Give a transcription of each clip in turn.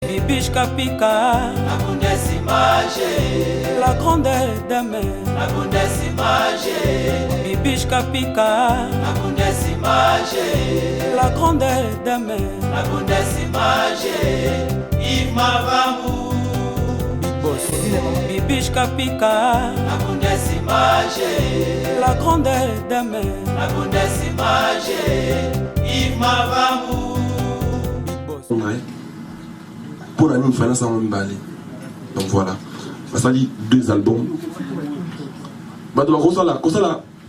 Bibiche Kapika, la Bundesimage, la grande dame, la Bundesimage, Bibiche Kapika, la Bundesimage, la grande dame, la Bundesimage, Yves Mavamou, Big Boss, Bibiche Kapika, la Bundesimage, la grande dame, la Bundesimage, Yves Mavamou, Big Boss. Ouais. Pour la finance en Mbali. Donc voilà. Ça dit 2 albums. Bah donc ça là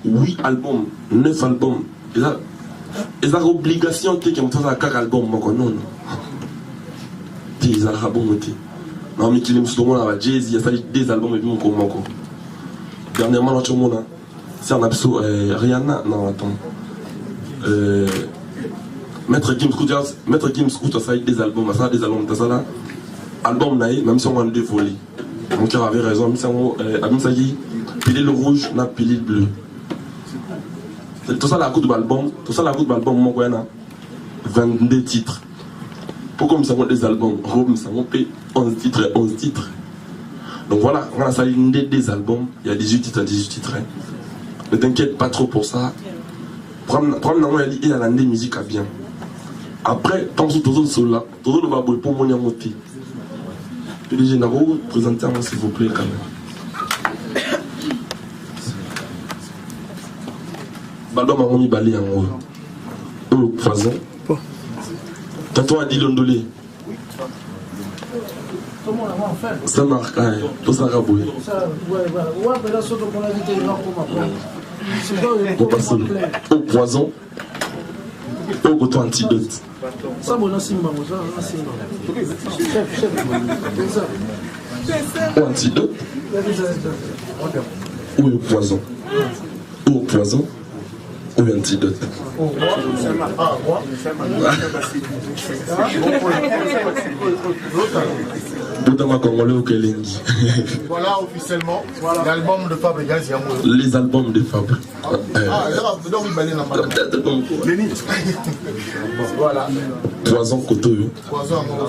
8 albums, 9 albums. Et là obligation que comme ça 4 albums non non. Des albums non mais qu'il me souvent là Jay-Z il y a ça 2 albums et puis mon comment. Dernièrement là tout le monde c'est un abso Rihanna non attends. Maître Gims Scooter ça a des albums, ça a des albums, ça là. Album naï, même si on a 2 volets. Mon cœur avait raison, même si on a dit pilule rouge, n'a pilule bleue. Tout ça la coûte de l'album, mon coin 22 titres. Pourquoi nous avons des albums, nous avons 11 titres. Donc voilà, on a sali des albums, il y a 18 titres. Hein. Ne t'inquiète pas trop pour ça. Prends il a des musiques à bien. Après, tant que tout ça là, tout le monde va pour mon yamoté. PDG Naro, présentez-moi s'il vous plaît quand même. Balba Maroni Bali en haut. Au façon. T'as-toi à dit l'ondolé. Ça marque, tout ça raboué. On passe au poison. Au coton antidote. Ou antidote. Ou le poison. Ou poison. Ou antidote. Voilà officiellement l'album de Fabregas. Les albums de Fabre. Voilà. Poison coton.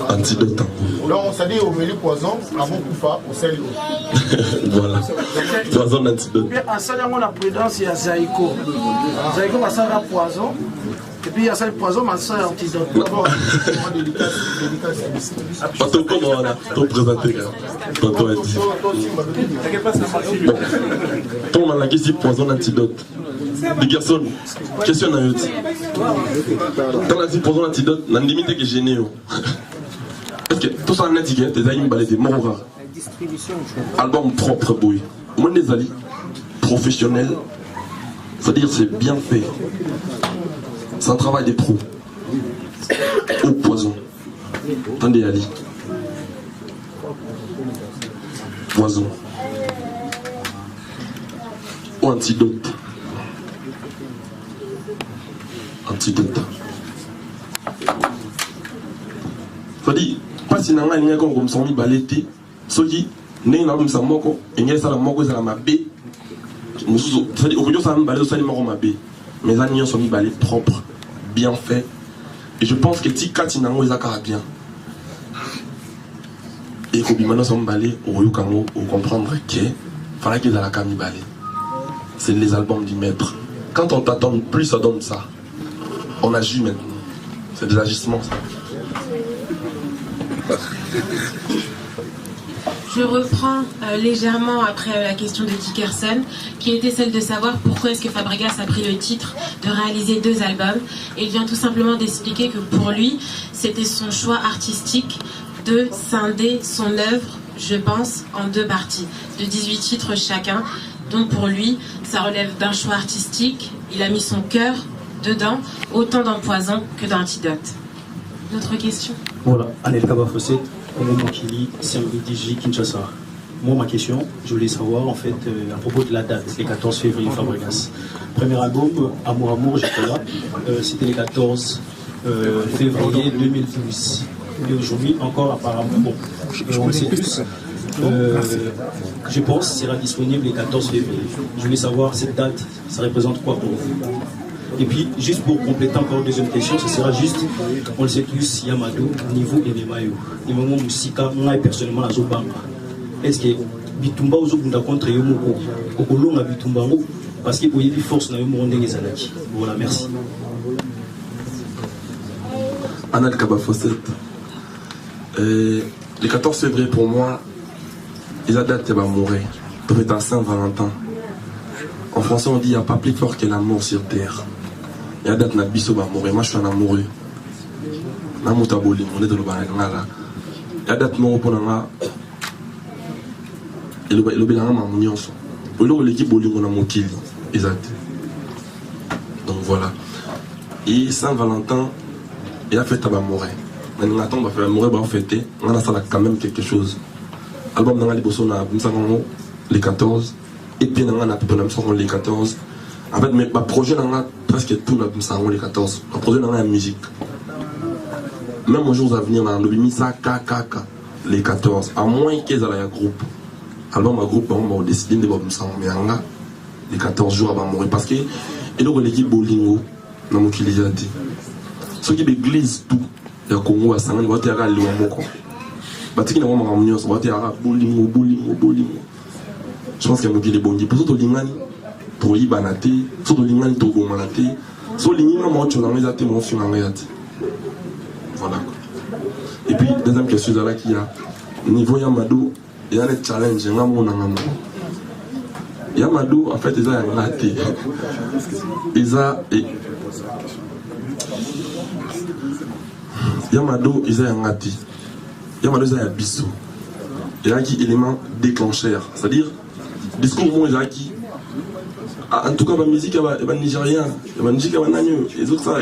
Antidote. Donc on s'est dit au milieu poison, avant Koufa, au sel. Voilà. Poison antidote. En saluant la prudence, il y a Zaïko. Zaïko va faire poison. Et puis il y a ça le poison, mais ça antidote. Pas tout comment on a tout présenté. Tonton a dit. Bon. Ton on a dit poison antidote. Les garçons, question à eux. Quand on a dit poison antidote, on a limité que gêné. Parce que tout ça en étiquette, des aïms balais des morts. Album propre, boy. Moi, des alliés professionnels, c'est-à-dire c'est bien fait. C'est un travail des pros. Au poison. Attendez, Ali. Poison. Ou antidote. Antidote. C'est-à-dire, pas si on a un comme ça, on balété. Soki, n'est pas comme ça, moko, et n'y a pas moko, c'est la mabé. C'est-à-dire, aujourd'hui, ça m'a balé, ça m'a mabé. Mais les anions sont mis balés propres, bien faits. Et je pense que si Katinango est à bien. Et que maintenant sont balés, on comprendre qu'il fallait qu'ils aient la cami balé. C'est les albums du maître. Quand on t'attend plus, ça donne ça. On agit maintenant. C'est des agissements, ça. Je reprends légèrement après la question de Dickerson, qui était celle de savoir pourquoi est-ce que Fabregas a pris le titre de réaliser 2 albums. Et il vient tout simplement d'expliquer que pour lui, c'était son choix artistique de scinder son œuvre, je pense, en 2 parties, de 18 titres chacun. Donc pour lui, ça relève d'un choix artistique. Il a mis son cœur dedans, autant dans Poison que dans Antidote. D'autres questions? Voilà, Anelka Bafoset. Makili, CMBDJ Kinshasa. Moi, ma question, je voulais savoir en fait à propos de la date, les 14 février Fabregas. Premier album, Amour Amour, j'étais là, c'était les 14 février 2012. Et aujourd'hui, encore apparemment, bon, on le sait tous, je pense qu'il sera disponible les 14 février. Je voulais savoir cette date, ça représente quoi pour vous? Et puis, juste pour compléter encore deuxième question, ce sera juste, on le sait tous, Yamado, niveau MMAO. Niveau Moussika, moi personnellement, la Zobamba. Est-ce que Bitumba ou Zobunda contre Yomoko, Okolonga Bitumba, parce qu'il y a une force dans le monde des Zanaki. Voilà, merci. Anna Kabafosset. Le 14 février, pour moi, ils adaptent à mourir. Peut-être à Saint-Valentin. En français, on dit il n'y a pas plus fort que l'amour sur terre. Il y a date na biso va mourir. Moi, je suis un amoureux. Na mutaboli, on est dans le barangala. Il y a date non pour nga. Et le bilan m'a mounion. Au lieu de l'équipe boli, on a mon kill. Exact. Donc voilà. Et Saint-Valentin, il a fait à mourir. Maintenant, on va faire mourir, on va fêter. On a quand même quelque chose. Album dans les bossons, les 14. Et puis, on a les 14. En fait, mais ma projet, on a presque tout les 14. Ma projet, on a la musique. Même aux jours à venir, on a mis ça, les 14. À moins qu'ils aient un groupe. Album, un groupe, on a décidé de voir ça. Mais on a les 14 jours avant de mourir. Parce que, et donc, l'équipe Bolingo, dans mon qu'il a dit. Ceux qui église tout, il y a Congo à Sangan, il va y avoir le Moko. Batiki n'a pas de ça va y avoir Bolingo. Je pense qu'il y a des bons pour tout le monde, pour y banater, tout le monde, pour y banater. Sur les lignes, moi, tu n'as pas mon film en réalité. Voilà. Et puis, deuxième question, là, qu'il y a, niveau Yamado, il y a un challenge, il y a un monde. Yamado, en fait, il a un raté. Yamado, il a un raté. Yamado, il a un bissou. Il a un élément déclencheur. C'est-à-dire, discours moi j'ai acquis en tout cas ma musique elle va nigérien ma musique elle va nagno les autres ça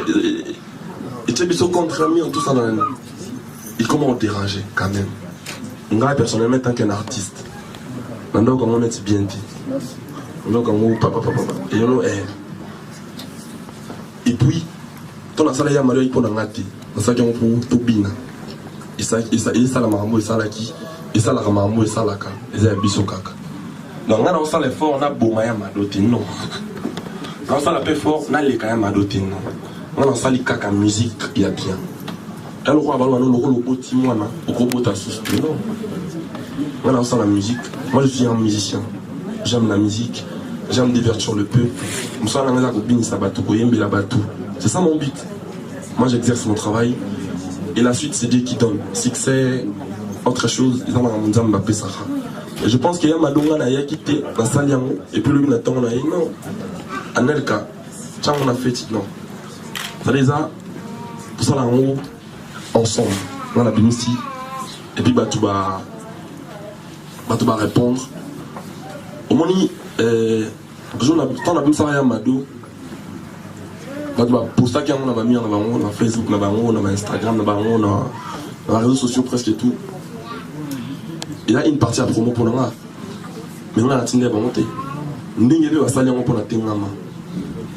et tu es contre ami tout ça et comment on déranger quand même moi personnellement tant qu'un artiste maintenant comment on est bien dit maintenant comment papa et on et puis ton asala ya malheur pour ngati ça qui on pour tobina et ça la marambo et ça la qui et ça la marambo et ça la ka et ça biso kaka. Donc, on a l'effort, on a Boumaya Madotine, non. On a l'effort fort, on a les Kaya Madotine, non. On a les Kaka musique, il y a bien. Et le roi, on a le robot Timouana, le robot Tassus, non. On a la musique. Moi, je suis un musicien. J'aime la musique, j'aime divertir le peuple. Je suis un copine, c'est ça mon but. Moi, j'exerce mon travail. Et la suite, c'est Dieu qui donne. Succès, autre chose, ils ont un Mbappé Sahara. Et je pense qu'il y a Madonga qui a quitté la salle et puis lui, on a dit non. Anelka, on a fait non. Ça les a, pour ça, là, ensemble, on a bien ici. Et puis, tu vas répondre. Au moment où, on a vu ça à Mado, pour ça qu'on a mis en Facebook, on a Instagram, on a les réseaux sociaux presque et tout. Il a une partie à promo pour nous. Mais on a la tindé à monter. On a salé pour la tengama.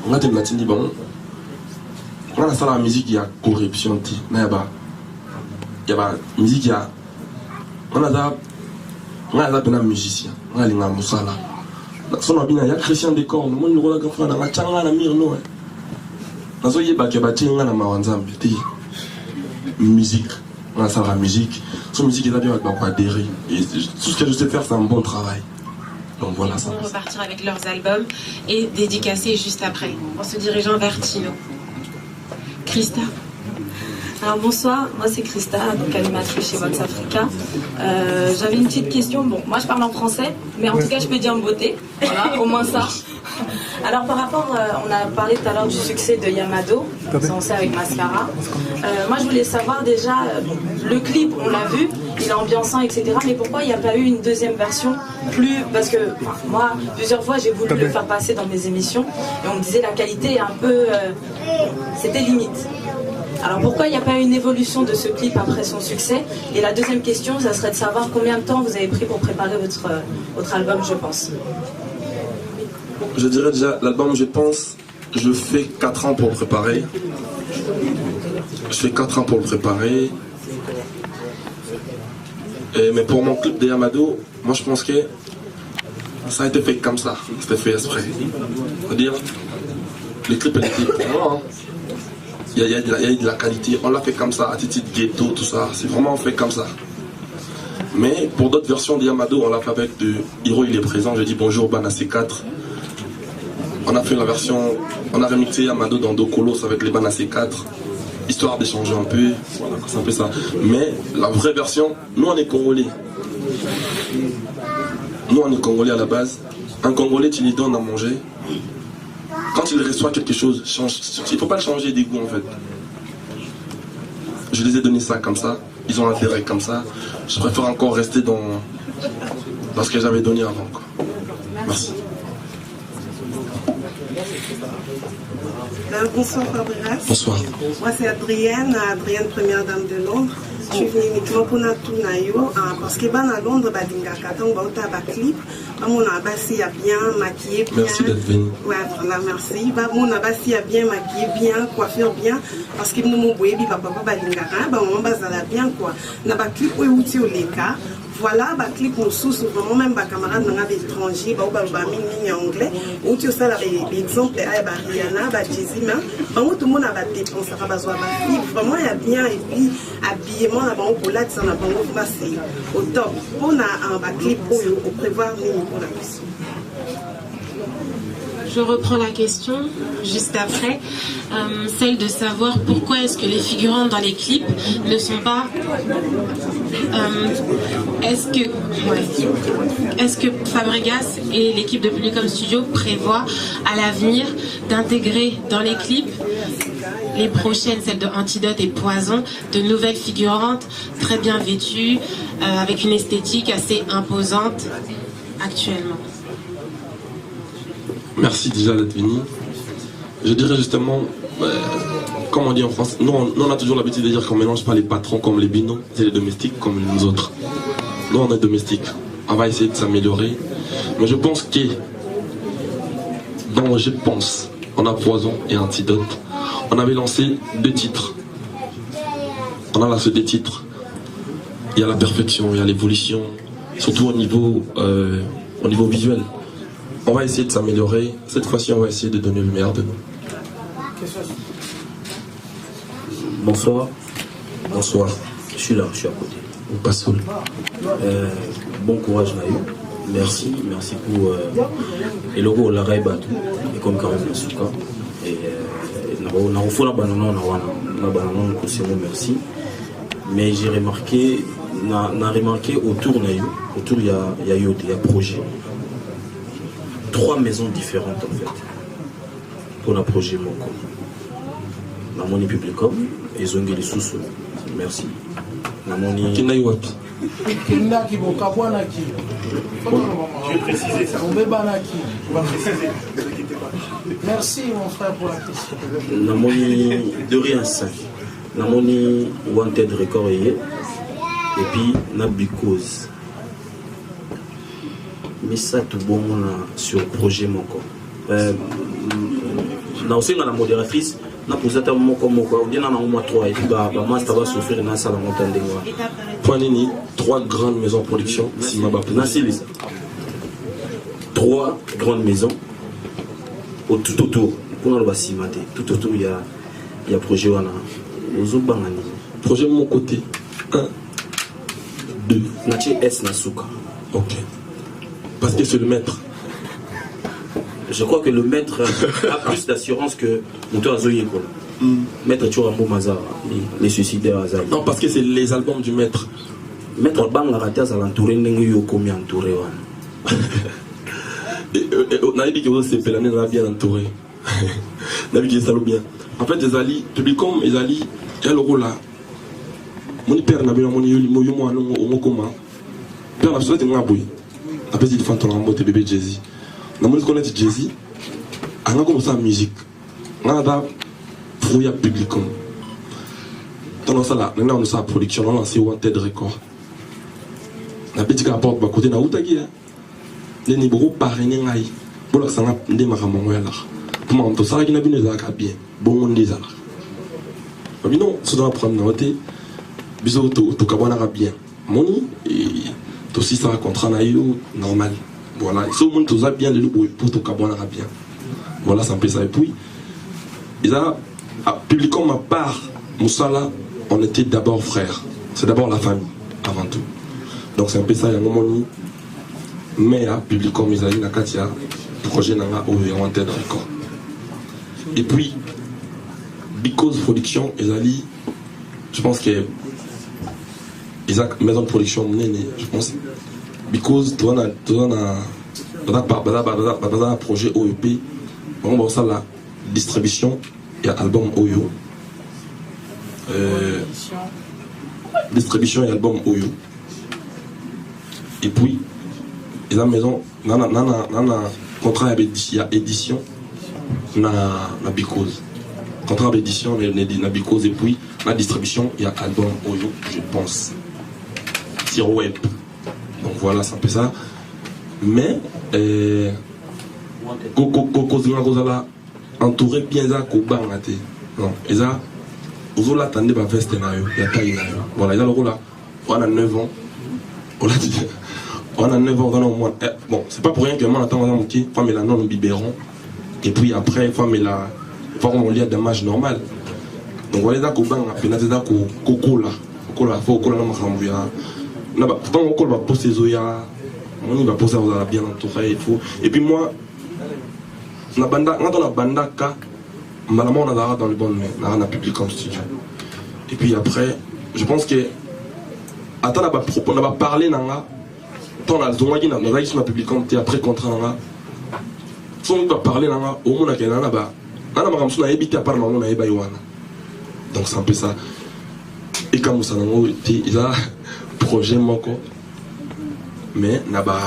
On a la tindé bon. On a la musique qui a corruption. Il y a la musique qui a. On a la musicien. On a les musala. Son abina il y a Christian Décor. Nous on a fait la changa na mir no. Na so yeba ke batinga na mawanzambe. Musique. On a la musique. Son musique est bien avec ma adhérer. Et tout ce que je sais faire, c'est un bon travail. Donc voilà ça. Ils vont repartir avec leurs albums et dédicacer juste après, en se dirigeant vers Tino. Christa. Alors bonsoir, moi c'est Christa, donc animatrice chez Vox Africa. J'avais une petite question. Bon, moi je parle en français, mais en tout cas je peux dire en beauté. Voilà, au moins ça. Alors par rapport, on a parlé tout à l'heure du succès de Yamado, on sait avec Mascara. Moi je voulais savoir déjà, le clip on l'a vu, il est ambiançant, etc. Mais pourquoi il n'y a pas eu une deuxième version plus... Parce que moi, plusieurs fois j'ai voulu le faire passer dans mes émissions et on me disait la qualité est un peu... c'était limite. Alors pourquoi il n'y a pas eu une évolution de ce clip après son succès? Et la deuxième question, ça serait de savoir combien de temps vous avez pris pour préparer votre album, je pense. Je dirais déjà, l'album, je pense, je fais 4 ans pour le préparer. Je fais 4 ans pour le préparer. Mais pour mon clip de Yamado, moi je pense que ça a été fait comme ça. C'était fait exprès. C'est-à-dire, le clip elle était pour moi. Hein. Il y a de la qualité. On l'a fait comme ça, attitude ghetto, tout ça. C'est vraiment fait comme ça. Mais pour d'autres versions de Yamado, on l'a fait avec de Hiro, il est présent. Je dis bonjour Bana C4. On a fait la version, on a remixé Yamado dans Dokolos avec les Bana C4. Histoire d'échanger un peu. Voilà, c'est un peu ça. Mais la vraie version, nous on est Congolais. Nous on est Congolais à la base. Un Congolais, tu lui donnes à manger. Quand il reçoit quelque chose, il ne faut pas le changer des goûts en fait. Je les ai donné ça comme ça, ils ont adhéré comme ça. Je préfère encore rester dans ce que j'avais donné avant. Quoi. Merci. Bonsoir Fabregas. Bonsoir. Moi c'est Adrienne, première dame de Londres. Je suis venue uniquement pour Natunayo parce que à Londres, je clip. Mon abassi a bien maquillé, bien. Merci d'être venu. Ouais, voilà, merci. Mon abassi a bien maquillé, bien, coiffure bien. Parce que nous m'ont dit que papa balingara, maman bazala bien quoi. Na ba clip où outil au leka. Voilà, bah clip nous sous vraiment même bah camarades dans l'étranger, bah mini anglais. Où tu sais là l'exemple à bah Rihanna, bah Jay-Z, bah tout le monde a battu, on s'est pas besoin bah vraiment il y a bien et puis habillement là bas pour là ça n'a pas bah c'est au top. On a un bah clip au prévoir mini pour la question. Je reprends la question juste après, celle de savoir pourquoi est-ce que les figurants dans les clips ne sont pas... Est-ce que Fabregas et l'équipe de Publicom Studio prévoient à l'avenir d'intégrer dans les clips les prochaines, celles de Antidote et Poison, de nouvelles figurantes très bien vêtues, avec une esthétique assez imposante actuellement? Merci déjà d'être venu. Je dirais justement, comme on dit en France, nous on a toujours l'habitude de dire qu'on ne mélange pas les patrons comme les binômes, c'est les domestiques comme nous autres. Nous on est domestiques, on va essayer de s'améliorer. Mais je pense on a Poison et Antidote. On avait lancé 2 titres. On a lancé 2 titres. Il y a la perfection, il y a l'évolution, surtout au niveau visuel. On va essayer de s'améliorer. Cette fois-ci, on va essayer de donner le meilleur de nous. Bonsoir. Bonsoir. Je suis là, je suis à côté. Pas seul. Bon courage, Naïu. Merci pour le logo la Raibatu et comme Karim Nasuka. Et on a fait la banane, merci. Mais j'ai remarqué, autour il y a projet. 3 maisons différentes en fait pour le projet Moko. Namoni Publicom et Zongeli Soussou. Merci. Namoni Kinaiwap. Kinaki Bokabwana qui. Je vais préciser ça. On va préciser. Merci mon frère pour la question. Namoni de rien 5. Namoni Wanted Record et puis Nabikose. Mais ça tout bon sur le projet Moko. Na aussi la modératrice na posé ta Moko on dit na mois 3 et puis bah master va souffrir na ça la montagne de moi. Poinini, 3 grandes maisons de production si ma 3 grandes maisons tout autour pour le Simate tout autour il y a projet wana ozobangani projet de mon côté 1 2 Nachi S Nasuka. OK. Parce que c'est le maître. Je crois que le maître a plus d'assurance que Mouto Azoye. Maître Tchourambo Mazara, les suicidaires Azali. Non, parce que c'est les albums du maître. Maître Bangarataz à l'entouré, Nenguyo Komi entouré. On a dit que c'est Pélané, on a bien entouré. On a dit que c'est bien. En fait, les alliés, Publicom, les alliés, il y a le rôle là. Mon père n'a pas eu mon yomo à nous, comment. Père n'a pas eu mon abouille. Après, il faut entendre un mot de bébé Jay-Z. Nous avons connaître Jay-Z. On a commencé la musique. On a fouillé Publicom. Dans ça là, on a sa production, on a lancé Wanted Record. On a petit rapport à côté de Naoutagi. Les niveaux parrainés ngaï. Pour la sang de Maramonga là. Pour moi, on ça qui n'a bien bien. Bon on les a. Mais non, ça doit prendre note. Bisous tout cabana bien. Moni et aussi ça contrat naïo normal. Voilà, ce monde tout ça bien le pour tout cabana bien. Voilà, ça peut ça et puis ils ont publiquement ma part Moussala, on était d'abord frères. C'est d'abord la famille avant tout. Donc c'est un peu ça, il y a un moment mais publiquement mes amis Nakatia projet nanga au Wanted Record. Et puis Because Production Ezali, je pense que Isaac maison de production je pense Because tu as un projet OEP, on va ça la distribution et album Oyo. Distribution et album Oyo. Et puis ils ont maison nana contrat avec édition na Because. Contrat d'édition na Because et puis la distribution il y a album Oyo, je pense. Sur web. Donc voilà, c'est un peu ça. Mais entouré bien ça ko bangate. Non, et ça vous l'attendez pas veste na yo, ya taille na yo. Voilà, il a le rôle là. On a 9 ans. On a 9 ans dans au moins. Bon, c'est pas pour rien que moi attends on qui femme la non biberon et puis après femme la forme on lit des matchs normal. Donc voilà ça ko banga penate ça ko kokola faut kola na makambuya. Na ba pourtant on va poser zoya. On y va poser ça bien entouré il faut. Et puis moi na banda quand on a banda ka malalement on a dans le bon mais on a publié comme studio. Et puis après je pense que attends on a parlé nanga tant la zone qui na sur publié comme après contrat nanga son va parler nanga au monde que nana ba nana makamsu na ebité à part maman na ebaïwana. Donc c'est un peu ça. Et comme ça il a projet moko mais naba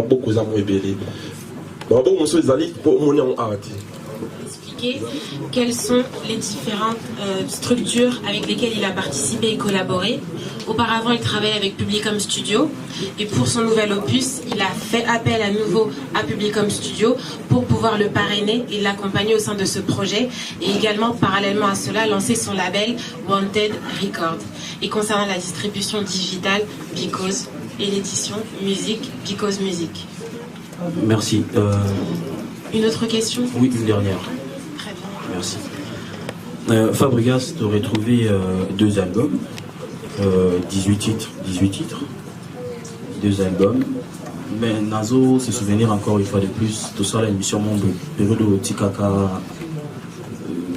beaucoup za mo ebele ba bon monsieur ezali pour moni en arti. Expliquer quelles sont les différentes structures avec lesquelles il a participé et collaboré. Auparavant, il travaillait avec Publicom Studio et pour son nouvel opus, il a fait appel à nouveau à Publicom Studio pour pouvoir le parrainer et l'accompagner au sein de ce projet et également, parallèlement à cela, lancer son label Wanted Record. Et concernant la distribution digitale, Because et l'édition musique, Because Music. Merci. Une autre question? Oui, une dernière. Très bien. Merci. Fabregas, tu aurais trouvé 2 albums, 18 titres, 2 albums. Mais Nazo, se souvenir encore une fois de plus, tout ça, l'émission Monde, période de Tikaka,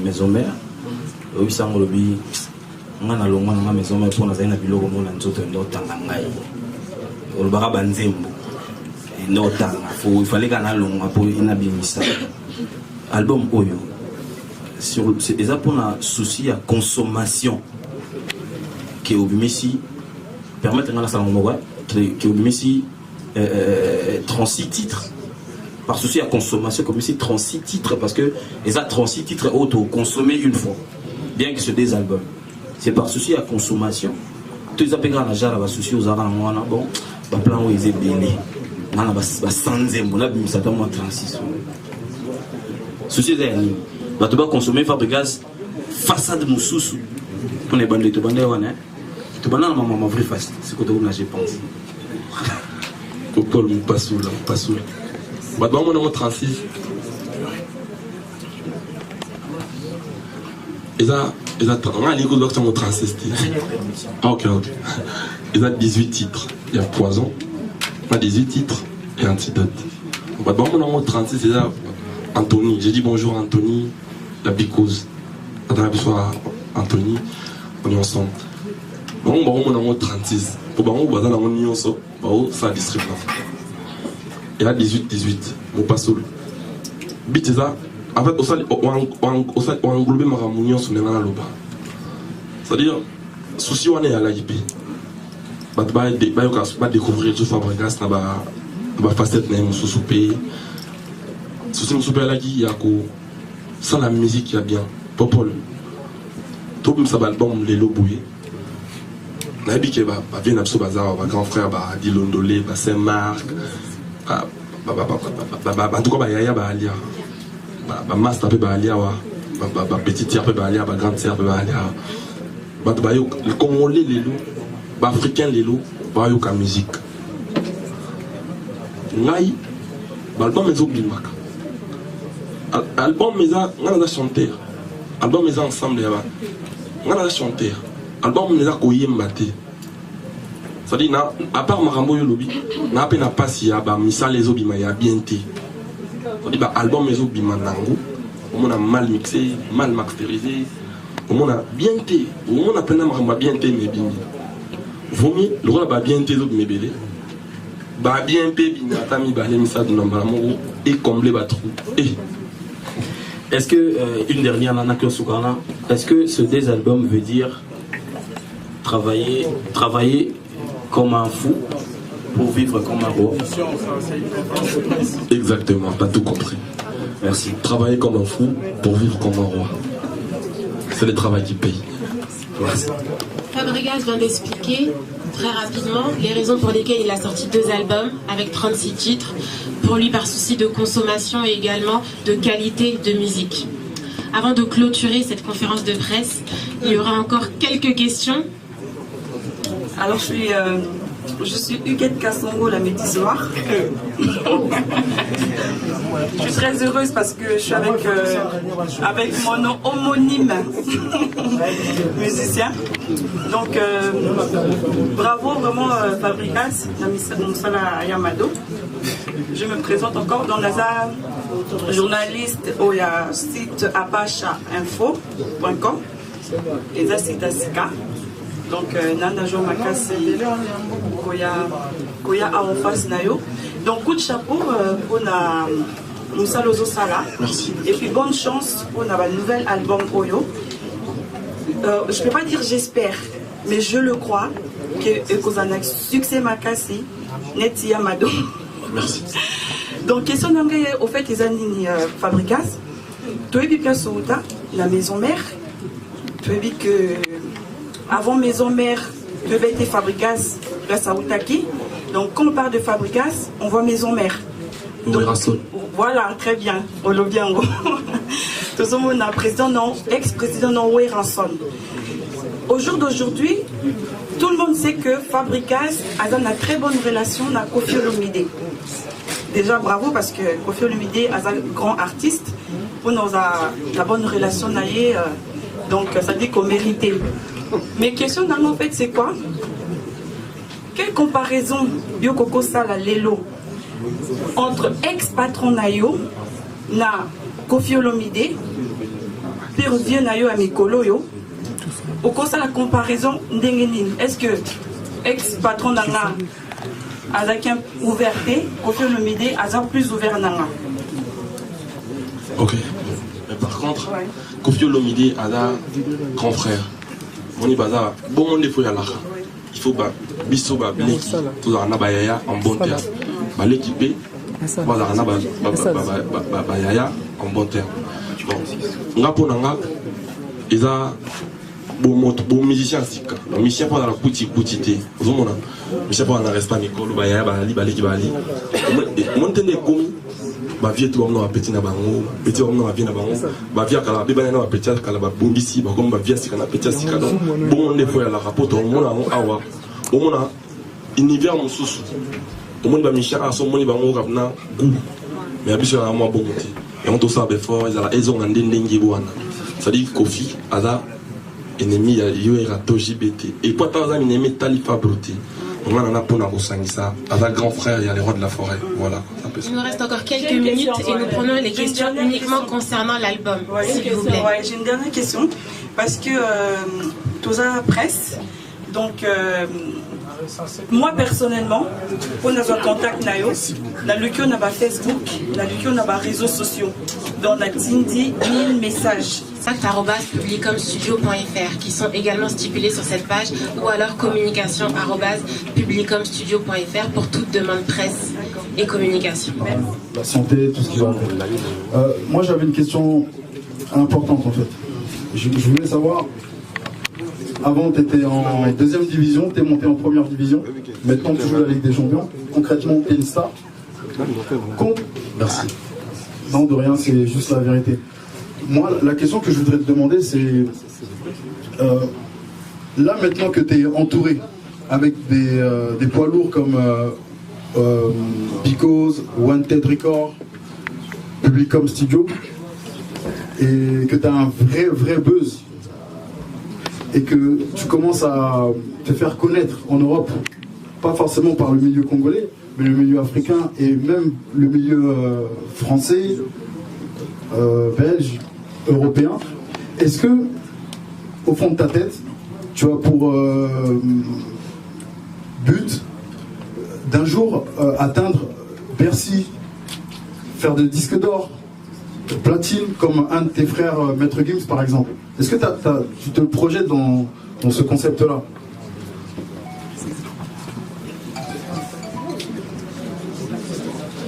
Maison Mère. Oui, ça, on le dit, on a longuement dans la Maison Mère pour nous avoir un bilot comme on a tout un autre temps. On le barra banzembo. Il fallait qu'on ait long pour une abîmissa. Album Oyo. C'est déjà pour un souci à consommation. Qui est au Bimessi, permettre à la salon qui est au Bimessi 36 titres. Par souci à consommation, comme ici 36 titres, parce que les 36 titres auto-consommés une fois, bien que ce des albums. C'est par souci à consommation. Tous les appels à la jarre, souci aux arts, bon, plan où ils est béni. On a 100 zémo, là, ça t'a moins 36. Souci des années. Tu vas consommer Fabregas façade Moussous. On est bandé, tu bandé, on est. Tu bandé, maman, vrai facile. C'est quoi, je pense. Paul, pas sous là, pas sous. Bah, on a 36. Et ça, on a l'écho de 36 titres. Ah, ok. Il a 18 titres. Il y a Poison. On a 18 titres et Antidote. Bah, on a 36, c'est là. Anthony. J'ai dit bonjour à Anthony. La Because. Bonsoir Anthony. On est ensemble. Bon, on a 36. Pour on va dans la union, ça distribue. Il y a 18. Mon passe bit ça. En fait, on englobe ma réunion sur les loba. C'est-à-dire, souci on est à la IP. Bah découvrir tout Fabregas na ba facette na mon sous-pays. Souci mon sous-pays là qui y a ko ça la musique y a bien. Popol. Tout ça album les loboué. Na bi ke ba bien abso bazar ba grand frère ba Dilondolé ba Saint-Marc. En tout cas ba yaya ba alia. Ba master pe ba alia wa. Ba petite sœur pe ba alia ba grande sœur pe ba alia. Ba yo le congolais les loups. Ba africain les loups ba yo ka musique. Ngai l'album est obimaka. Album est un chanteur. Album est ensemble. Un chanteur. Album est un koyembate. C'est-à-dire, à part Marambo Yolobi, n'a pas de passe, il y a Missa les obima, il y a bien té. C'est-à-dire, l'album est obima nango. On a mal mixé, mal masterisé. On a bien té. On a plein de bien té, mais bien. Vaut mieux, le rôle va bien té, mais bien. Bah bien té, et combler le trou. Est-ce que, une dernière, Nana Klosukarna, est-ce que ce désalbum veut dire travailler comme un fou pour vivre comme un roi? Exactement, t'as tout compris. Merci. Travailler comme un fou pour vivre comme un roi. C'est le travail qui paye. Merci. Fabregas vient d'expliquer très rapidement les raisons pour lesquelles il a sorti 2 albums avec 36 titres, pour lui par souci de consommation et également de qualité de musique. Avant de clôturer cette conférence de presse, il y aura encore quelques questions. Alors je suis Huguette Kassongo, la métissoire. Je suis très heureuse parce que je suis avec mon nom homonyme musicien. Donc bravo vraiment Fabregas, Moussala Yamado. Je me présente encore dans la journaliste au site apachainfo.com et la site Asika. Donc Nanda Jo Makasi Koya en face Nayo. Donc coup de chapeau pour Moussa Lozo Sala. Merci. Et puis bonne chance pour le nouvel album Oyo. Je ne peux pas dire j'espère, mais je le crois que vous avez un succès Makasi Netia Mado. Merci. Donc question d'anglais au fait les années Fabregas. Tu as vu place la maison mère. Tu as vu que avant maison mère, tu avais été Fabregas, place à Outaki. Donc quand on parle de Fabregas, on voit maison mère. Donc, voilà, très bien. On le vient. Tout le monde a président non, ex-président non Ranson. Au jour d'aujourd'hui, tout le monde sait que Fabregas a une très bonne relation avec Koffi Olomide. Déjà bravo parce que Koffi Olomide est un grand artiste. On a la bonne relation donc ça dit qu'on méritait. Mais question en fait c'est quoi? Quelle comparaison Biokoko Sala Lelo entre ex-patron Nayo na Koffi Olomide puis revient Nayo à Mikolo yo au cause de la comparaison d'Engenine? Est-ce que ex-patron Nanga a une ouverture, Koffi Olomide a plus ouvert Nanga? Ok. Mais par contre, Koffi Olomide a un grand frère. On y baza, bon monde il faut y aller. Il faut biso ba bleki, tout ça na ba yaya en bon terme. Ba l'équiper, baza na ba yaya en bon terme. Bon, nga po nanga, ils a bon musicien sika. Le musicien pas dans la petit te. Vous mona, musicien pas dans reste pas Nicole ba yaya ba ali ba leki ba ali. Mon tende komi. Ba vie tout on a petit na bango, petit on a vie na bango. Ba vie kala be bana na petit kala ba bombisi ba comme ba vie sika na petit sika donc bon on est fois la rapport on mona awa. On mona univers mususu. On mona ba michara so moni bango kapna goût. Mais abiso na moi bon ti. Et on to ça be fort ils ont ngande ndengi bwana. Ça dit Koffi aza ennemi ya yoera tojibete. Et quoi tant amis ennemi Talifa Broté. On a un grand frère, il y a les rois de la forêt. Voilà. Il nous reste encore quelques minutes et nous prenons les questions uniquement concernant l'album, s'il vous plaît. J'ai une dernière question parce que Tosa Presse, donc moi personnellement, on a un contact nayo, la Lucio n'a pas Facebook, la Lucio n'a pas réseaux sociaux, donc on a 10 000 messages. @publicumstudio.fr qui sont également stipulés sur cette page ou alors communication@publicumstudio.fr pour toute demande presse et communication. La santé, tout ce qui va. Moi j'avais une question importante en fait. Je voulais savoir, avant tu étais en deuxième division, tu es monté en première division, maintenant tu joues la Ligue des Champions, concrètement tu es une star. Merci. Non de rien, c'est juste la vérité. Moi, la question que je voudrais te demander, c'est là maintenant que tu es entouré avec des poids lourds comme Because, Wanted Record, Publicom Studio, et que tu as un vrai buzz, et que tu commences à te faire connaître en Europe, pas forcément par le milieu congolais, mais le milieu africain et même le milieu français, belge, européen. Est-ce que, au fond de ta tête, tu as pour but d'un jour atteindre Bercy, faire des disques d'or, platine, comme un de tes frères Maître Gims par exemple? Est-ce que tu te projettes dans ce concept-là?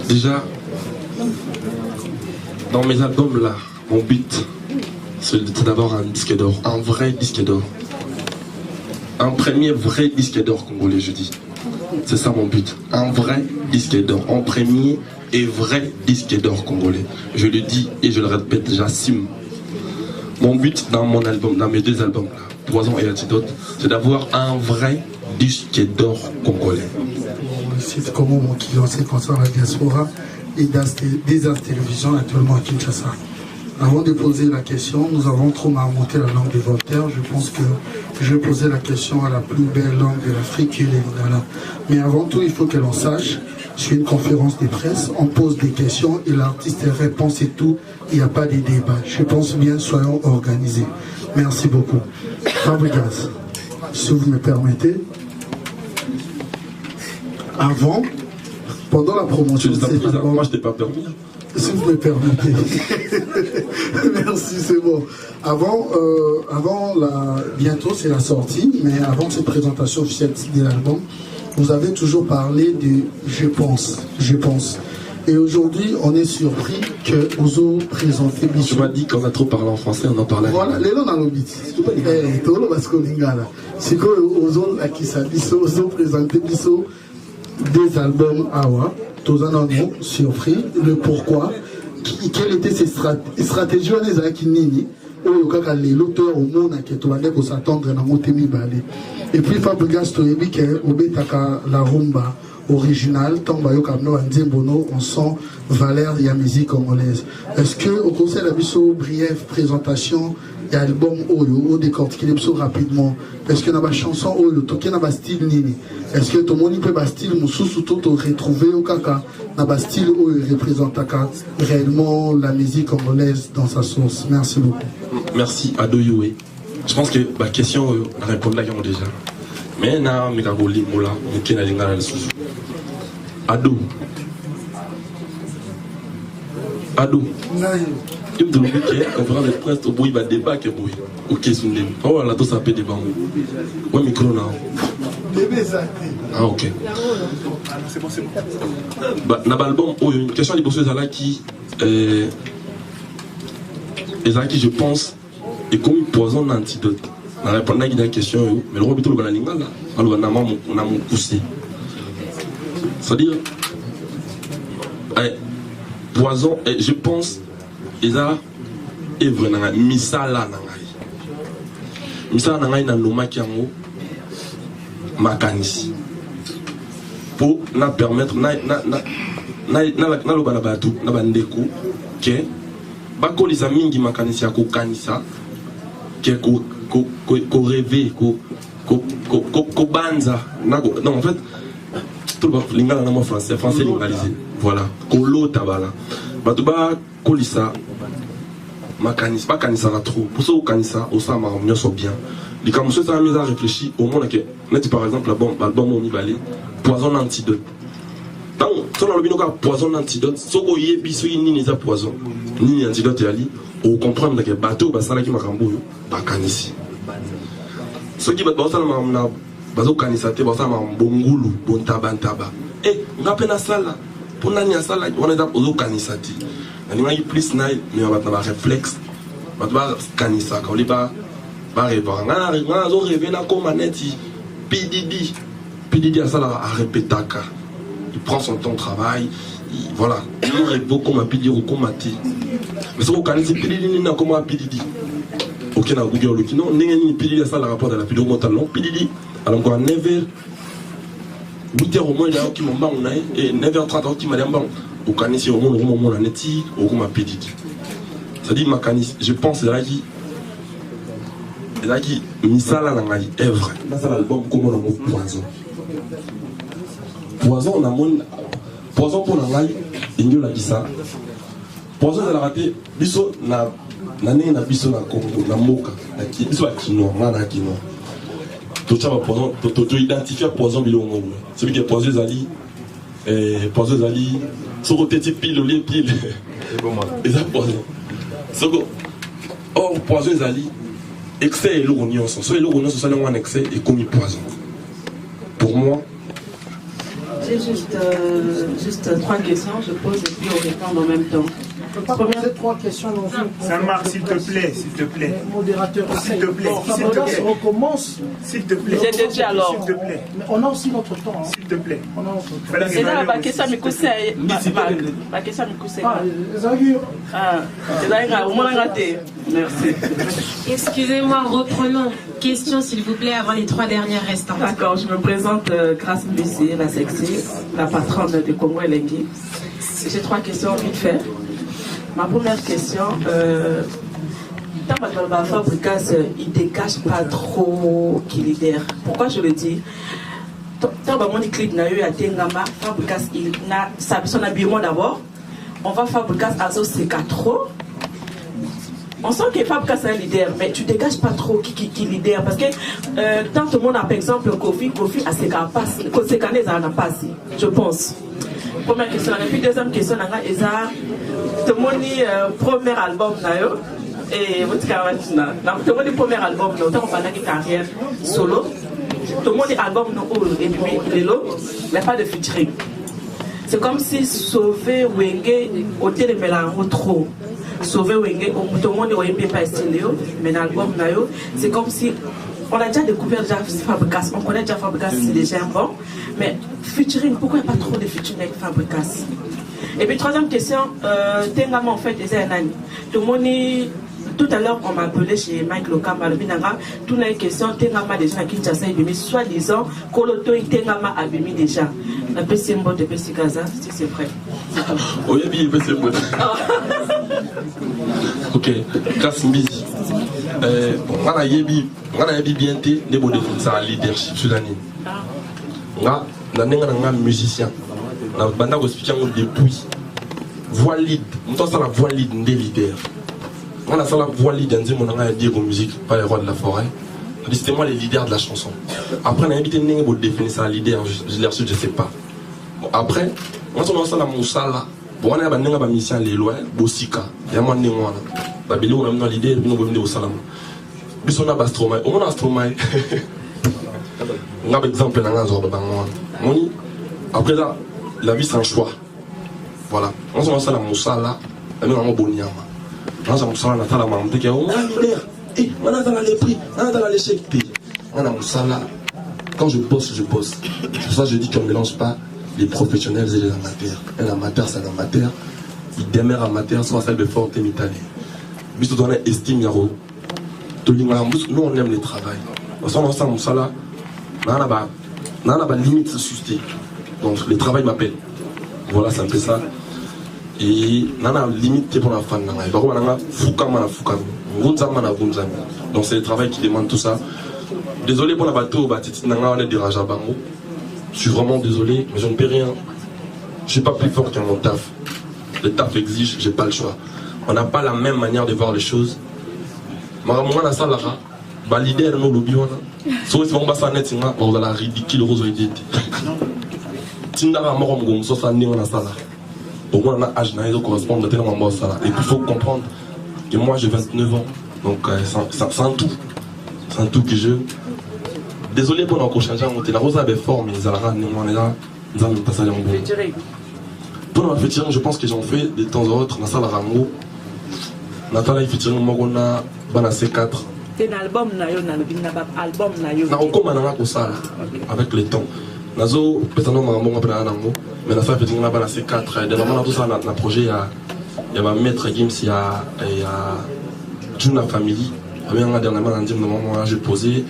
Déjà, dans mes albums là, mon but, c'est d'avoir un disque d'or, un vrai disque d'or. Un premier vrai disque d'or congolais, je dis. C'est ça mon but. Un vrai disque d'or. Un premier et vrai disque d'or congolais. Je le dis et je le répète, j'assume. Mon but dans mon album, dans mes 2 albums, là, Poison et Antidote, c'est d'avoir un vrai disque d'or congolais. C'est comment mon qui lancé concernant la diaspora et des As Télévision actuellement à Kinshasa. Avant de poser la question, nous avons trop marmonté la langue de Voltaire. Je pense que je vais poser la question à la plus belle langue de l'Afrique, qui est le Lingala. Mais avant tout, il faut que l'on sache, sur une conférence de presse, on pose des questions et l'artiste répond, c'est tout. Il n'y a pas de débat. Je pense bien, soyons organisés. Merci beaucoup. Fabregas, si vous me permettez, avant, pendant la promotion de cet album... Moi, je t'ai pas permis. Si vous me permettez. Merci, c'est bon. Bientôt c'est la sortie, mais avant cette présentation officielle de l'album, vous avez toujours parlé de je pense. Et aujourd'hui, on est surpris que Ozo présenté Bichou. Tu m'as dit qu'on a trop parlé en français, on en parlait. Voilà, les gens dans l'obit. C'est que Ozo présenté Bichou des albums Awa. Tous en ont surpris, le pourquoi, quelle était ses stratégies, on les a qui nini, l'auteur au monde qui est pour s'attendre dans mon thème balé. Et puis Fabregas Toyebi qui est au Betaka la rumba originale, Tambayo Kamno Bono, on sent valeur de la musique congolaise. Est-ce que au conseil de brève présentation et album Oyo, décortiquer les psaumes rapidement? Est-ce que dans la chanson Oyo, tu as un style nini? Est-ce que tout le monde peut un style moussou surtout retrouver au caca dans un style Oyo représente réellement la musique congolaise dans sa source? Merci beaucoup. Merci Ado Youé. Je pense que la question on répond là déjà. Mais na mikagoli mola mukena lingana lisusu. Ado. Tu me dis que conférence de presse au bout il va débat que boy. OK sunde. Oh là tout ça peut débat. Ouais micro là. Ah OK. C'est bon. Bah na album une question de bosser là qui je pense est comme poison antidote. On a répondu à la question, mais le roi Bito le Banalinga là, on a mon poussé. C'est-à-dire, poison, je pense, ils ont œuvre dans misala nangai. Misala nangai na noma kiango makanisi. Pour na permettre na lo banabatu na bandeko que bako les amis qui makanisi ko kanisa que ko rêver ko banza non en fait tout le lingala na français lingalisé voilà ko lo tabala batuba ko lisa makanisa pas kanisa na trop pour ça kanisa au sama on so bien les comme ça ça mise à réfléchir au monde que net par exemple l'album on y balé poison antidote tant sur le binoka poison antidote soko yebi so yini ni za poison ni antidote ali au comprendre que bateau basala ki makambo bakanisi ceux qui battent na bazo kanisa te basala bongulu bontaba ngapena sala pour nani sala on est dans kanisa ti nani ngai plus na mais on va réflexe ba kanisa ka oliba ba rêver ngana zo rêver na comme maneti PDD à ça à répétaka il prend son temps de travail voilà il rêve beaucoup ma PDD ou comme mati mais c'est au kanisa PDD na comme PDD ok na Google qui non n'engagez PDD à ça le rapport de la PDD montant non PDD alors qu'on never 8h au moins, il y a qui m'ont banné, et 9h30 qui m'a dit, au canis, au moment où on est, au moment petit. C'est-à-dire, ma canis, je pense, là, qui misala na ngai œuvre dans l'album comme on a mot poison. Poison on a mon poison pour na ngai inyo la disa. Poison de la raté biso na né na biso na Congo na moka na ki biso akino na kino. To chaba poison to identifier poison bilongo. Celui qui est poison zali poison zali so côté pile au lieu pile. Et ça poison. Soko or poison zali excès et l'oignon, soit l'oignon, soit un excès et commis poison. Pour moi, j'ai juste 3 questions, je pose et puis on répond en même temps. Je ne peux pas poser 3 questions dans une. Saint-Marc, s'il te plaît, s'il te plaît. Modérateur, s'il te plaît. S'il te plaît. Recommence. S'il te plaît. J'ai déjà alors. S'il te plaît. Mais on a aussi notre temps. S'il te plaît. On a notre temps. C'est là ma question me conseille. Ma question me conseille. Merci. Excusez-moi, reprenons. Question s'il vous plaît avant les 3 dernières restantes. D'accord, je me présente Grâce Mbissi, la sexy, la patronne de Congo Elengi. J'ai 3 questions vite fait. Ma première question, tant Fabricas, il ne dégage pas trop qu'il lidère. Pourquoi je le dis? Tant que clip n'a eu à Tengama, Fabricas, il a son habillement d'abord. On va Fabricas à Zoseka trop. On sent que Fabricas est un leader, mais tu ne dégages pas trop qui lidère. Parce que tant tout le monde a par exemple Kofi a ses capaces, je pense. Première question. Et puis deuxième question, tout le monde premier album et tout le monde premier album autant on parle de carrière solo. Tout le monde album et puis mais pas de featuring. C'est comme si sauver Wenge au télémélange trop. Sauver Wenge, tout le monde n'est pas stylé, mais l'album c'est comme si on a déjà découvert Fabricas, on connaît déjà Fabricas, c'est déjà bon, mais featuring, pourquoi il n'y a pas trop de featuring avec Fabricas? Et puis troisième question, Tengama en fait, c'est un an. Tout le monde, tout à l'heure on m'a appelé chez Mike Lokamba, le Binanga, tout le monde question, Tengama déjà à Kinshasa, soi-disant, Koloto et Tengama a bémi déjà. Un peu symbole de PC Gaza, si c'est vrai. Oui, bien, c'est vrai. Ok, Grâce Mbissi. On a yebi bien été des mots de leadership sur l'année. On a musicien. On a banda expliqué depuis voix lead. On a la voix lead des leaders. On a la voix lead dans a Diego musique, pas les rois de la forêt. C'était moi les leaders de la chanson. Après on a invité Nengue pour définir ça leader, je sais pas. Bon, après, on a la moussala. Bon, on a un musicien les lois, Bossika. Il y a un moment où on a l'idée de nous au salam. Puis on a Bastromae. On a Bastromae. On a un exemple dans un après ça, la vie c'est un choix. Voilà. On a la moussala. On a un boniama. On a la moussala. On a la mamde qui est au leader. On a les prix. On a l'échec. On a la moussala. Quand je bosse, je bosse. C'est pour ça que je dis qu'on ne mélange pas les professionnels et les amateurs. Un amateur, c'est un amateur. Il démarre amateur, soit celle de forte et italien. Mais tout le estime, nous on aime le travail. Parce qu'on a ça là, on a la limite de susciter. Donc le travail m'appelle. Voilà, c'est un peu ça. Et on a la limite pour la fan. Donc c'est le travail qui demande tout ça. Désolé pour la bateau, on est dérangé à Bango. Je suis vraiment désolé, mais je ne peux rien. Je ne suis pas plus fort qu'un mon taf. Le taf exige, je n'ai pas le choix. On n'a pas la même manière de voir les choses. Maramouana Salara, leader no lobby wana. So si on va s'en être, on va la ridicule rose idée. Tindara morom gom so ça ni on a ça là. Donc on a âge naïdo correspond tellement à ça là. Et puis il faut comprendre que moi j'ai 29 ans. Donc c'est un tout. C'est un tout que je. Désolé pour notre changement, la rose avait fort, mais Zalara on est là. Nous allons passer en bon. Pour notre featuring, je pense que j'en fais de temps en temps dans la Rango. Nathalie featuring Morona Bana C4. C'est un album album avec le temps. Nazo peut-être non maman après Rango, mais la featuring Bana C4. Dernièrement tout ça dans le projet il y a Maître Gims, il y a Juna Family. Dernièrement dans le moment j'ai posé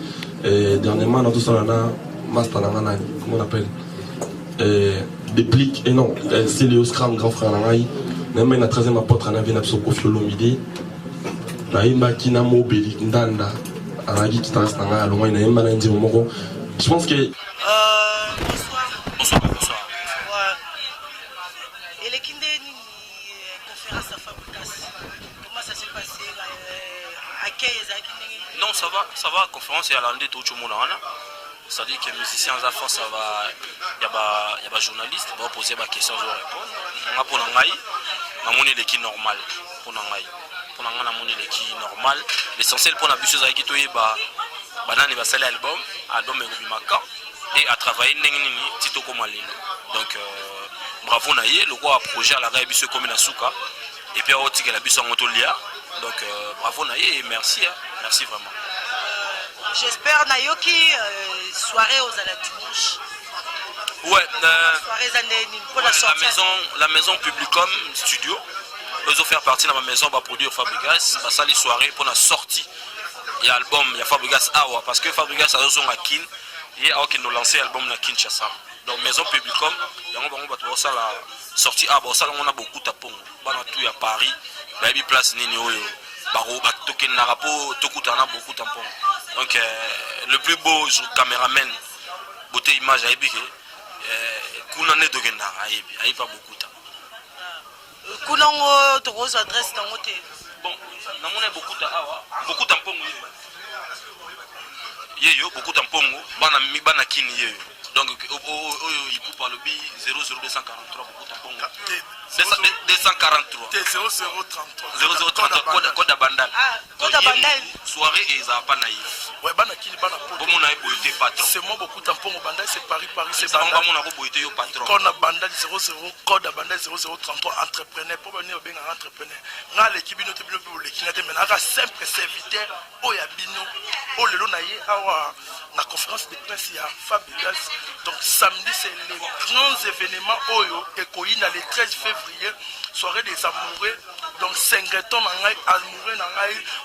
et dernièrement dans tout ça là Master comment on appelle des pliques, et non, c'est Léo Scram, grand frère Nangaï. Même la 13e apôtre en avait n'abso Kofi Olomide. Naïma Kinamo Belik Ndanda. Aragi qui t'arrête Nangaï, alors moi il n'a même pas dit au Moro. Je pense que. Bonsoir. Et les Kindeni, conférence à Fabricas, comment ça s'est passé? Non, ça va, conférence est à l'année tout le monde. C'est-à-dire que les musiciens en France, il y a des journalistes qui vont poser des questions et répondre. Pour nous, c'est l'équipe normale. Pour nous, c'est l'équipe normale. L'essentiel pour nous, c'est que nous avons un album, et à travailler donc bravo naïe, le roi a projet à la réhabitude comme une souka, et puis à autre la bus en motolia. Donc bravo naïe et merci, merci vraiment. J'espère Nayoki soirée aux à la dimanche. Ouais, pour la maison Publicom Studio, ils ont fait partie de ma maison va produire Fabrigas, va salir soirée pour la sortie. Il y a l'album, il y a Fabrigas Awa parce que Fabrigas a besoin à Kin et a qui nous lancé l'album na Kinshasa. Donc maison Publicom, il y a la sortie Awa, ça on a beaucoup de tapons. Bah tout il y a Paris, il y a place Nini Oyo, Baro, Token Narapo, Tokutana beaucoup de tampons. Donc le plus beau caméraman, beauté image à Ebike, Kounane Dogena à Ebi, à pas beaucoup de temps. Kounango, tu rose adresse dans l'hôtel. Bon, nous avons beaucoup de tampons. Yeyo, beaucoup de tampons, bana kini yeyo. Donc, il peut par le B 00243, beaucoup de tampons. 243. 0033. Code Bandal. Code Bandal. Soirée et ça pas naïf. Ouais, bana kini bana pour mon boité patron. C'est moi beaucoup de tampons au Bandal, c'est Paris, c'est Bandal. C'est mon boité au patron. Code Bandal 00, code Bandal 0033, entrepreneur. Pour venir bien un entrepreneur. Là, l'équipe de notre pour l'équipe de maintenant, simple serviteur, oh ya bino, oh le lonaye, la conférence de presse, il y a Fabrigas. Donc samedi, c'est les grands événements Oyo et Koïna le 13 février, soirée des amoureux. Donc 5 ans, amoureux,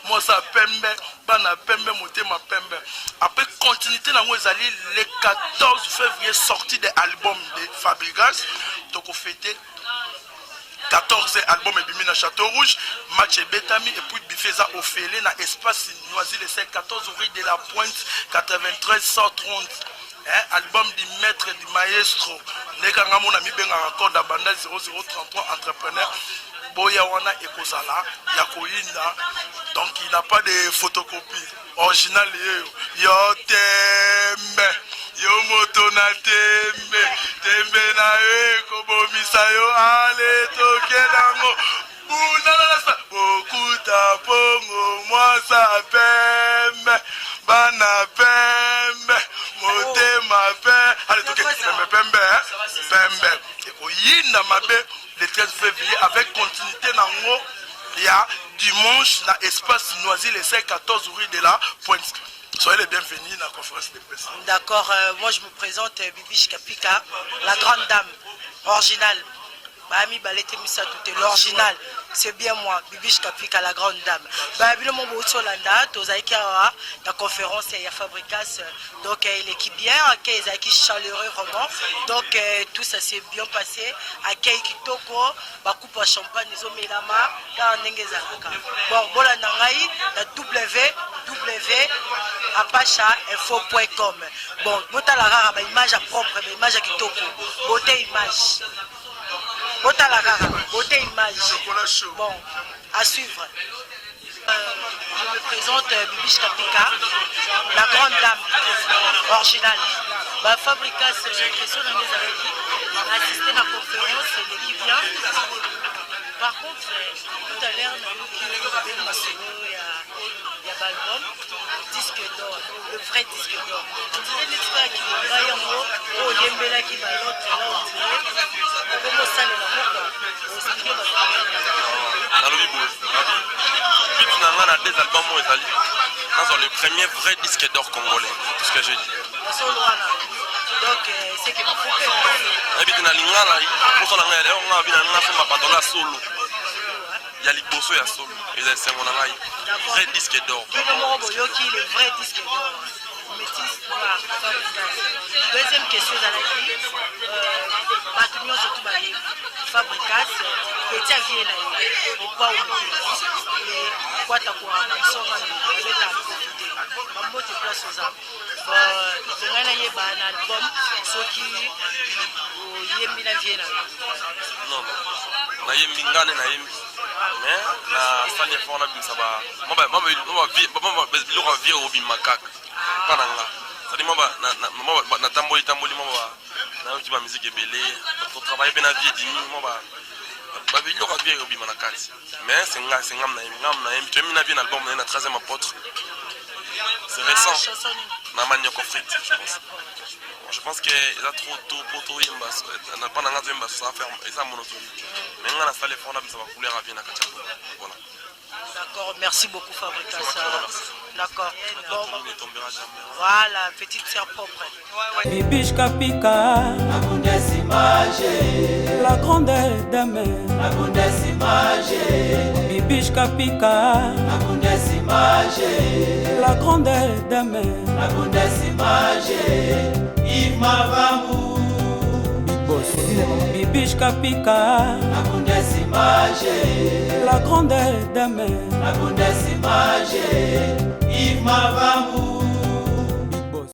moi ça pembe, bana pembe, motema pembe. Après, continuité, le 14 février, sortie de l'album de Fabrigas. Donc on fêtait 14 albums et bimina Château Rouge, match et Betami et puis Bifeza Ophélie dans espace Noisy le 14 rue de la Pointe 93 130. Album du maître du maestro. Nekanga mona mi benga encore da banda 0033 entrepreneur. Boyawana et Kozala, Yakoyinda. Donc il n'a pas de photocopie originale. Yo tembe. Yo moto na tembe. Tembe na kobo misayo ale toke dango. Bunalasa bokuta pongo moi ça pembe. Bana pembe. Motema pembe. Allez toke pembe pembe. Koyinda mabe le 13 février avec continuité nango. Il y a dimanche dans espace Noisy le 14 rue de la Pointe. Soyez les bienvenus dans la conférence de presse. D'accord, moi je me présente Bibiche Kapika, la grande dame, originale. Bahami Balete Missa tout l'original, c'est bien moi, Bibiche Kapika, la grande dame. Bahami mon beau Solanda, Tozaïka, la conférence il y a Fabricas, donc l'équipe bien, accueil chaleureux vraiment, donc tout ça s'est bien passé, accueil Kitoko, Bakoupe à champagne, ils ont mis la main, dans Nengezalaka. Bon, voilà Nangaï, la www.apachainfo.com. Bon, Botalara, image à propre, image à Kitoko, beauté image. Beauté image. Bon, à suivre. Je me présente Bibiche Kapika, la grande dame originale. Fabricas, j'ai l'impression dans mes amis, on a assisté à la conférence, l'équipe vient. Par contre, tout à l'heure, il y a l'album, disque d'or, le vrai disque d'or. On dirait l'expert qui va y avoir, oh, Yembela qui va l'autre, là on dirait, comment ça les amours, des albums où ils le premier vrai disque d'or congolais, tout ce que j'ai dit. Donc c'est que vous faites. Il y a les bossos et solo. Ils ont vrai disque d'or. Le vrai disque d'or. métis voilà Fabricas. Deuxième question ezalaki bato nyonso tu baye Fabricas petit avie na ye okwa omoke kwata kurama nsonga beta profite bambote place oza ngai nayeba na album soki oyembi na vie na yo non nayembi ngane nayembi mais na sali effort na bimisa biloko vie obima kaka mpa na nga sadi natamboli nayoki bamiziki ebele totravaille mpe na vie edimi babiloko vie obima na kati mais c'est ngam nayembi toyembi na vie na album naye na 13e apôtre c'est récent na manioko frite je pense que eza trop tôt po toyemba mpa na nga toyemba ça faire eza monotonie mais nga na sala effort na bisa bacouleur a vie na kati ya voilà. D'accord, merci beaucoup Fabricas. D'accord. Bon, voilà, petite sœur propre. Bibiche Kapika, la grande dame, Bibiche Kapika, la grande dame, Yves Mavamou, Bibiche Kapika, la grande dame, Yves Mavamou.